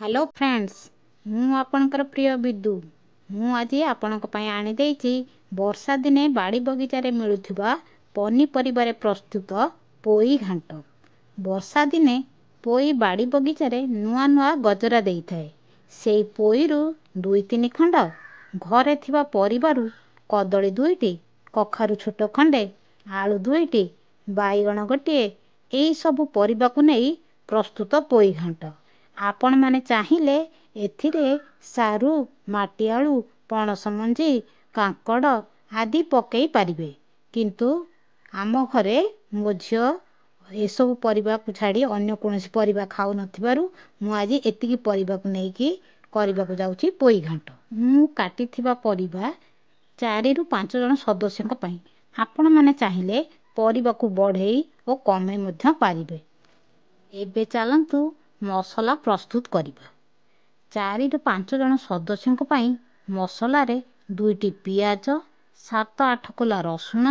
Hello friends, मु आपणकर प्रिय विदु। मु आज आपणक पई आनी देइछि वर्षा दिने बाड़ी बगीचा रे मिलुथिबा पनीपरिबारे प्रस्तुत पोई घांट। वर्षा दिने पोई बाड़ी बगीचा रे नुआ नुआ गजरा देइथाय। सेई पोईरु दुई तीन खंड घरे थिबा परिबारु कदली दुईटी, कखारु छोट खंडे, आलू दुईटी, बाईगण गोटिए एई सब परिबा को नेई प्रस्तुत पोई घांट। आपण माने चाहिए एथिरे सारू, माटी आलू, पणस मंजी, कांकड़ आदि पकई पारिबे। किंतु आम घरे मो झियो एसबु परिबा को छाड़ी अन्य कोनोसी परिबा खाउ नथिबारु मु आज एतिकी परिबा को नेकी करिबा को जाउची पोई घांट। मु काटिथिबा परिबा 4 रु 5 जन सदस्यक पई। आपण माने चाहिए परिबा को बढ़ेई ओ कमे मध्य पारिबे। एबे चलंतु मसला प्रस्तुत करिबा। 4 रु 5 जन सदस्यक पई मसला रे 2टी पियाज, 7-8 कोला रसुण,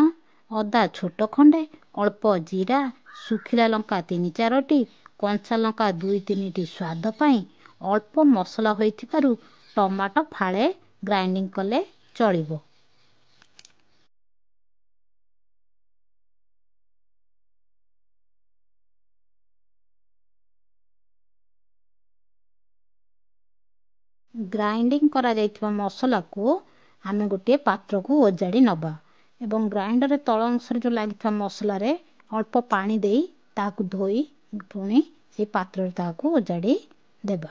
अदा छोट खंडे, अल्प जीरा, सुखिला लंका 3-4टी, कंचा लंका 2-3टी स्वाद पई, अल्प मसला होइथिबारु टमाटो फाळे ग्राइंडिंग कले चलिबो। ग्राइंडिंग करा जाइथिबा मसला को आमे गोटे पात्र को ओजाड़ी नबा एवं ग्राइंडर रे तळ अंश रे जो लागिथा मसला रे अल्प पानी देई ताकू धोई पुणी से पात्र रे ताकू ओजाड़ी देबा।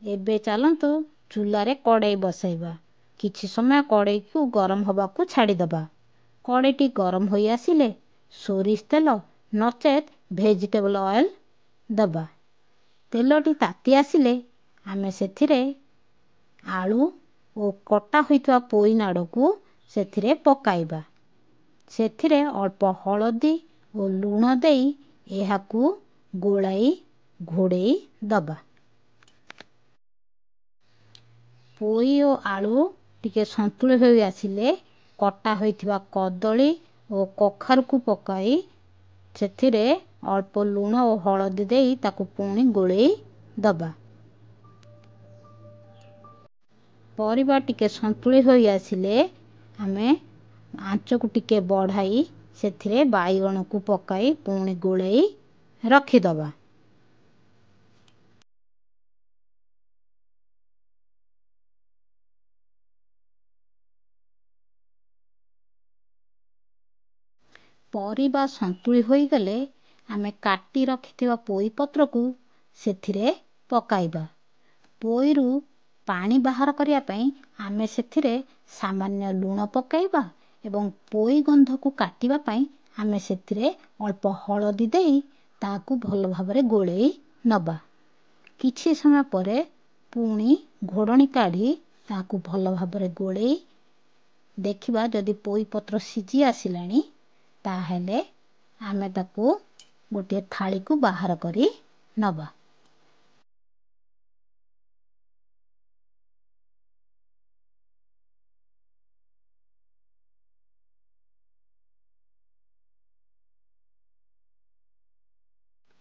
एबे चलंतु चूल्हा रे कड़ाई बसाइबा। किछि समय कड़ाई को गरम हबा को छाड़ी दबा। कड़ाईटी गरम होई आसिले सोरिष तेल नचेत वेजिटेबल ऑयल दबा। तेलटी ताती आसिले आमे सेथिरे आलू ओ कटा होइतवा पोई नाड़ को सेथिरे पकाइबा। सेथिरे अल्प हळदी ओ लूण देई एहाकू गोलाई घोड़ेई दबा। पोई ओ आलू टिके संतुलित होई आसिले कटा होइतवा कदली ओ कखारू को पकाई सेथिरे अल्प लूण ओ हळदी देई ताकू पुणी गोळेई दबा। परिबा टिके संतुलित होई आसिले आमे आंच को टिके बढ़ाई सेथिरे बाईगण को पकाई पुणी गोळेई रखी दबा। परिबा संतुलित होई गले आमे काटी रखिथिबा पोई पत्र को सेथिरे पकाइबा। पोईरु पानी बाहर करिया पई आमे सेथिरे सामान्य लूण पकाइबा एवं पोई गंध को काटिबा पई आमे सेथिरे अल्प हळदी देई ताकू भल भाबरे गोळेई नबा। किछि समय परे पुणी घोड़णी काढी ताकू भल भाबरे गोळेई देखिबा जदि पोई पत्र सिझी आसिलानी ताहेले आमे ताकू गोटे थाली को बाहर करी नबा।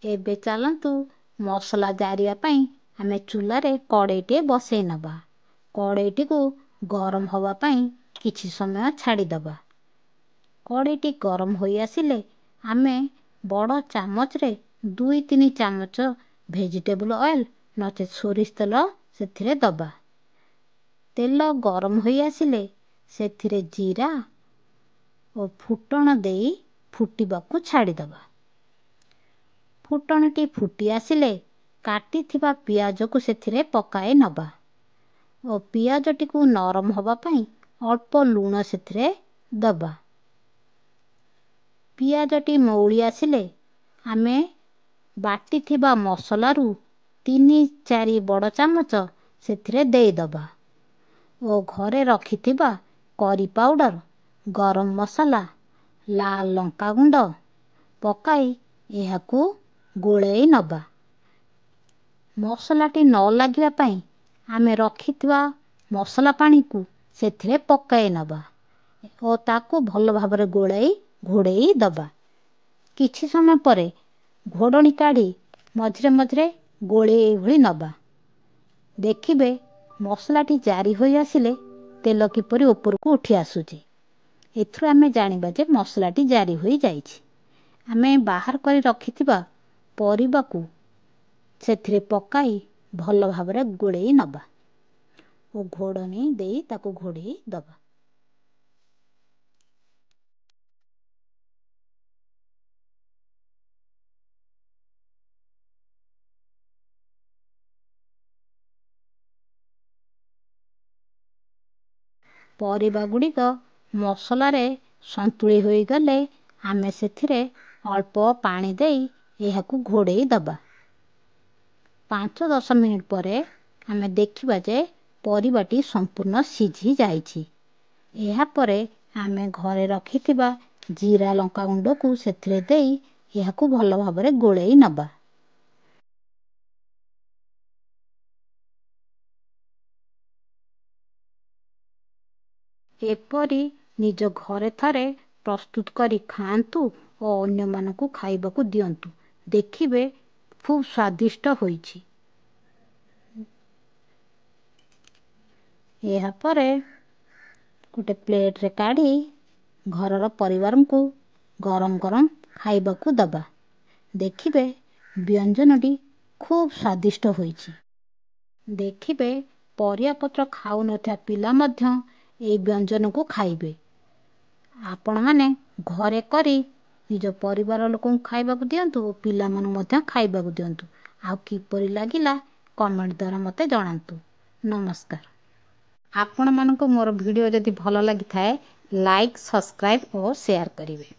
एबे चलंतु मसला जारिया पई आमे चूल्हा रे कड़ाईटे बसई नबा। कड़ाईटी को गरम हवा पई किछि समय छाड़ी दबा। कड़ाईटी गरम होई आसिले आमे बड़ चामच रे 2-3 चामच वेजिटेबल ऑयल नचे सोरिष तेल सेथिरे दबा। तेल गरम होई आसिले सेथिरे जीरा ओ फुटण देई फुटिबा को छाड़ी दबा। फुटणटी फुटी आसिले काटी थिबा पियाज को सेथिरे पकाए नबा ओ पियाजटी को नरम हबा पई अल्प लूण सेथिरे दबा। पियाजटी मौली आसिले आमे बाटी थिबा मसलारू 3-4 बड़ चामच सेथिरे देई दबा ओ घरे रखी थिबा करी पाउडर, गरम मसाला, लाल लंका गुंड पकाई एहाकू गोळेई नबा। मसलाटी न लागिबा पई आमे रखिथिबा मसला पानी को सेथिरे पकाई नबा ओ ताकू भल भाबरे गोळेई घोड़ेई दबा। किछि समय परे घोड़णी काढी मझरे मझरे गोळेई भଳି नबा। ଦେଖିବେ ମସଲାଟି ଜାରି ହୋଇ ଆସିଲେ ତେଲ କିପରି ଉପରକୁ ଉଠି ଆସୁଛି। ଏଥିରୁ ଆମେ ଜାଣିବା ଯେ ମସଲାଟି ଜାରି ହୋଇଯାଇଛି। ଆମେ ବାହାର କରି ରଖିଥିବା ପରିବାକୁ ସେଥିରେ ପକାଇ ଭଲ ଭାବରେ ଗୋଳେଇ ନେବା ଓ ଘୋଡ଼ଣୀ ଦେଇ ତାକୁ ଘୋଡ଼େଇ ଦେବା। ପରିବା ଗୁଡ଼ିକ ମସଲାରେ ସନ୍ତୁଳି ହୋଇଗଲେ ଆମେ ସେଥିରେ ଅଳ୍ପ ପାଣି ଦେଇ ଏହାକୁ ଘୋଡ଼େଇ ଦେବା। 5-10 ମିନିଟ୍ ପରେ ଆମେ ଦେଖିବା ଯେ ପରିବାଟି ସମ୍ପୂର୍ଣ୍ଣ ସିଝି ଯାଇଛି। ଏହାପରେ ଆମେ ଘରେ ରଖିଥିବା ଜିରା ଲଙ୍କା ଗୁଣ୍ଡକୁ ସେଥିରେ ଦେଇ ଏହାକୁ ଭଲ ଭାବରେ ଗୋଳେଇ ନେବା। ଏପରି ନିଜ ଘରେ ଥରେ ପ୍ରସ୍ତୁତ କରି ଖାଆନ୍ତୁ ଓ ଅନ୍ୟମାନଙ୍କୁ ଖାଇବାକୁ ଦିଅନ୍ତୁ। ଦେଖିବେ ଖୁବ୍ ସ୍ୱାଦିଷ୍ଟ ହୋଇଛି। ଏହାପରେ ଗୋଟେ ପ୍ଲେଟ୍ରେ କାଢ଼ି ଘରର ପରିବାରଙ୍କୁ ଗରମ ଗରମ ଖାଇବାକୁ ଦେବା। ଦେଖିବେ ବ୍ୟଞ୍ଜନଟି ଖୁବ୍ ସ୍ୱାଦିଷ୍ଟ ହୋଇଛି। ଦେଖିବେ ପରିବାପତ୍ର ଖାଉନଥିବା ପିଲା ମଧ୍ୟ ଏହି ବ୍ୟଞ୍ଜନକୁ ଖାଇବେ। ଆପଣମାନେ ଘରେ କରି ନିଜ ପରିବାର ଲୋକଙ୍କୁ ଖାଇବାକୁ ଦିଅନ୍ତୁ ଓ ପିଲାମାନଙ୍କୁ ମଧ୍ୟ ଖାଇବାକୁ ଦିଅନ୍ତୁ। ଆଉ କିପରି ଲାଗିଲା କମେଣ୍ଟ ଦ୍ୱାରା ମୋତେ ଜଣାନ୍ତୁ। ନମସ୍କାର। ଆପଣମାନଙ୍କୁ ମୋର ଭିଡ଼ିଓ ଯଦି ଭଲ ଲାଗିଥାଏ ଲାଇକ୍, ସବସ୍କ୍ରାଇବ୍ ଓ ସେୟାର କରିବେ।